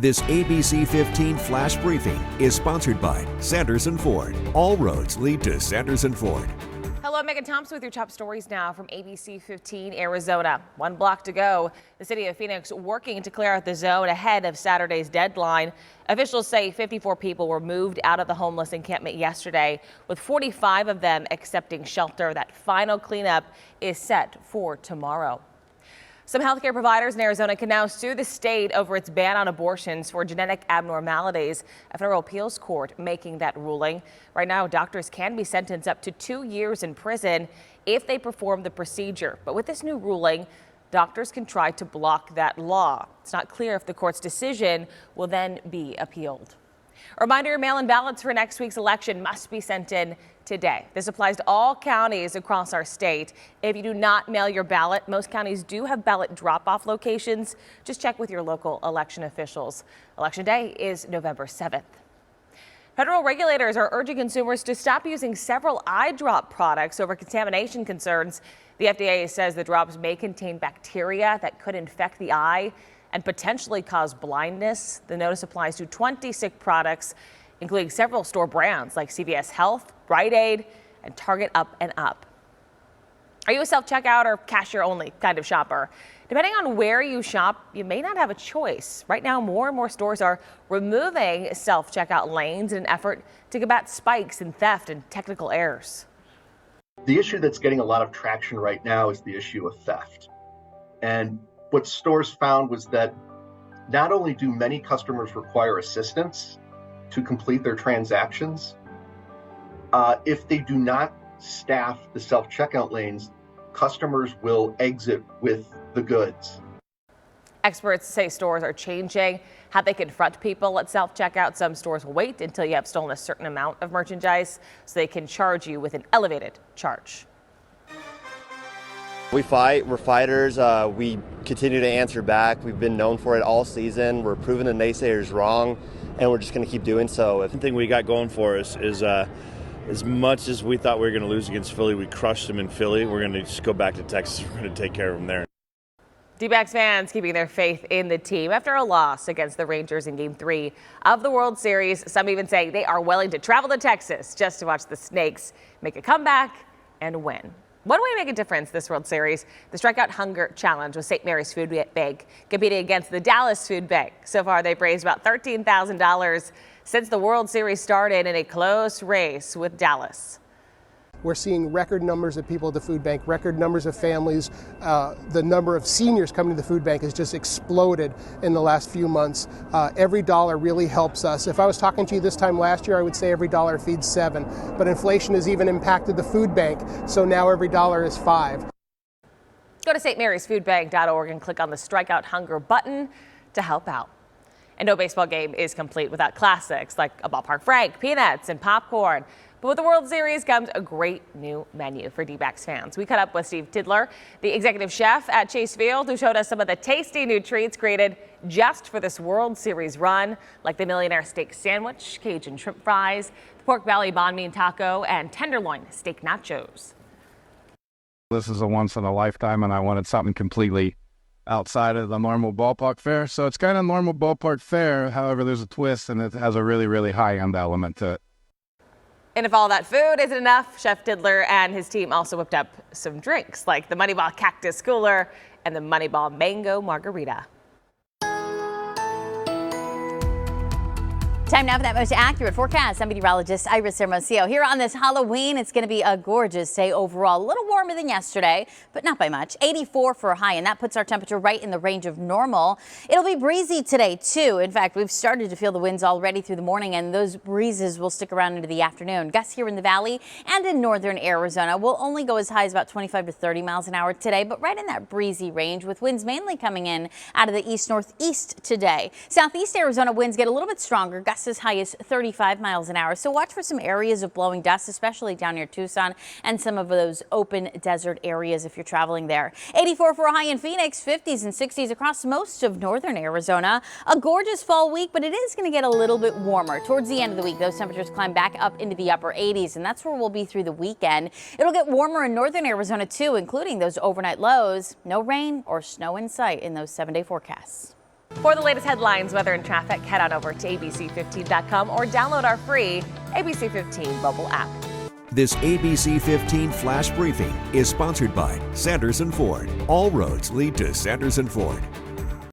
This ABC15 Flash Briefing is sponsored by Sanderson Ford. All roads lead to Sanderson Ford. Hello, I'm Megan Thompson with your top stories now from ABC15 Arizona. 1 block to go. The city of Phoenix working to clear out the zone ahead of Saturday's deadline. Officials say 54 people were moved out of the homeless encampment yesterday, with 45 of them accepting shelter. That final cleanup is set for tomorrow. Some healthcare providers in Arizona can now sue the state over its ban on abortions for genetic abnormalities. A federal appeals court making that ruling. Right now, doctors can be sentenced up to 2 years in prison if they perform the procedure. But with this new ruling, doctors can try to block that law. It's not clear if the court's decision will then be appealed. A reminder, mail-in ballots for next week's election must be sent in today. This applies to all counties across our state. If you do not mail your ballot, most counties do have ballot drop-off locations. Just check with your local election officials. Election day is November 7th. Federal regulators are urging consumers to stop using several eye drop products over contamination concerns. The FDA says the drops may contain bacteria that could infect the eye and potentially cause blindness. The notice applies to 26 products, including several store brands like CVS Health, Rite Aid, and Target Up and Up. Are you a self-checkout or cashier-only kind of shopper? Depending on where you shop, you may not have a choice. Right now, more and more stores are removing self-checkout lanes in an effort to combat spikes in theft and technical errors. The issue that's getting a lot of traction right now is the issue of theft. And what stores found was that not only do many customers require assistance to complete their transactions, if they do not staff the self-checkout lanes, customers will exit with the goods. Experts say stores are changing how they confront people at self-checkout. Some stores will wait until you have stolen a certain amount of merchandise so they can charge you with an elevated charge. We fight, we're fighters, we continue to answer back. We've been known for it all season. We're proving the naysayers wrong, and we're just going to keep doing so. The thing we got going for us is as much as we thought we were going to lose against Philly, we crushed them in Philly. We're going to just go back to Texas. We're going to take care of them there. D-backs fans keeping their faith in the team after a loss against the Rangers in Game 3 of the World Series. Some even say they are willing to travel to Texas just to watch the Snakes make a comeback and win. One way to make a difference this World Series, the Strikeout Hunger Challenge with St. Mary's Food Bank competing against the Dallas Food Bank. So far, they've raised about $13,000 since the World Series started in a close race with Dallas. We're seeing record numbers of people at the food bank, record numbers of families. The number of seniors coming to the food bank has just exploded in the last few months. Every dollar really helps us. If I was talking to you this time last year, I would say every dollar feeds 7. But inflation has even impacted the food bank, so now every dollar is 5. Go to stmarysfoodbank.org and click on the Strikeout Hunger button to help out. And no baseball game is complete without classics like a Ballpark Frank, peanuts, and popcorn. But with the World Series comes a great new menu for D-backs fans. We caught up with Steve Tidler, the executive chef at Chase Field, who showed us some of the tasty new treats created just for this World Series run, like the Millionaire Steak Sandwich, Cajun Shrimp Fries, the Pork Belly Banh Mi Taco, and Tenderloin Steak Nachos. This is a once in a lifetime, and I wanted something completely outside of the normal ballpark fare. So it's kind of normal ballpark fare. However, there's a twist, and it has a really, really high-end element to it. And if all that food isn't enough, Chef Tidler and his team also whipped up some drinks like the Moneyball Cactus Cooler and the Moneyball Mango Margarita. Time now for that most accurate forecast. I'm meteorologist Iris Hermosillo. Here on this Halloween, it's going to be a gorgeous day overall. A little warmer than yesterday, but not by much. 84 for a high, and that puts our temperature right in the range of normal. It'll be breezy today, too. In fact, we've started to feel the winds already through the morning, and those breezes will stick around into the afternoon. Gusts here in the valley and in northern Arizona will only go as high as about 25 to 30 miles an hour today, but right in that breezy range with winds mainly coming in out of the east-northeast today. Southeast Arizona winds get a little bit stronger. Gusts as high as 35 miles an hour. So watch for some areas of blowing dust, especially down near Tucson and some of those open desert areas if you're traveling there. 84 for a high in Phoenix, 50s and 60s across most of northern Arizona. A gorgeous fall week, but it is going to get a little bit warmer. Towards the end of the week, those temperatures climb back up into the upper 80s, and that's where we'll be through the weekend. It'll get warmer in northern Arizona, too, including those overnight lows. No rain or snow in sight in those 7-day forecasts. For the latest headlines, weather, and traffic, head on over to ABC15.com or download our free ABC15 mobile app. This ABC15 Flash Briefing is sponsored by Sanderson Ford. All roads lead to Sanderson Ford.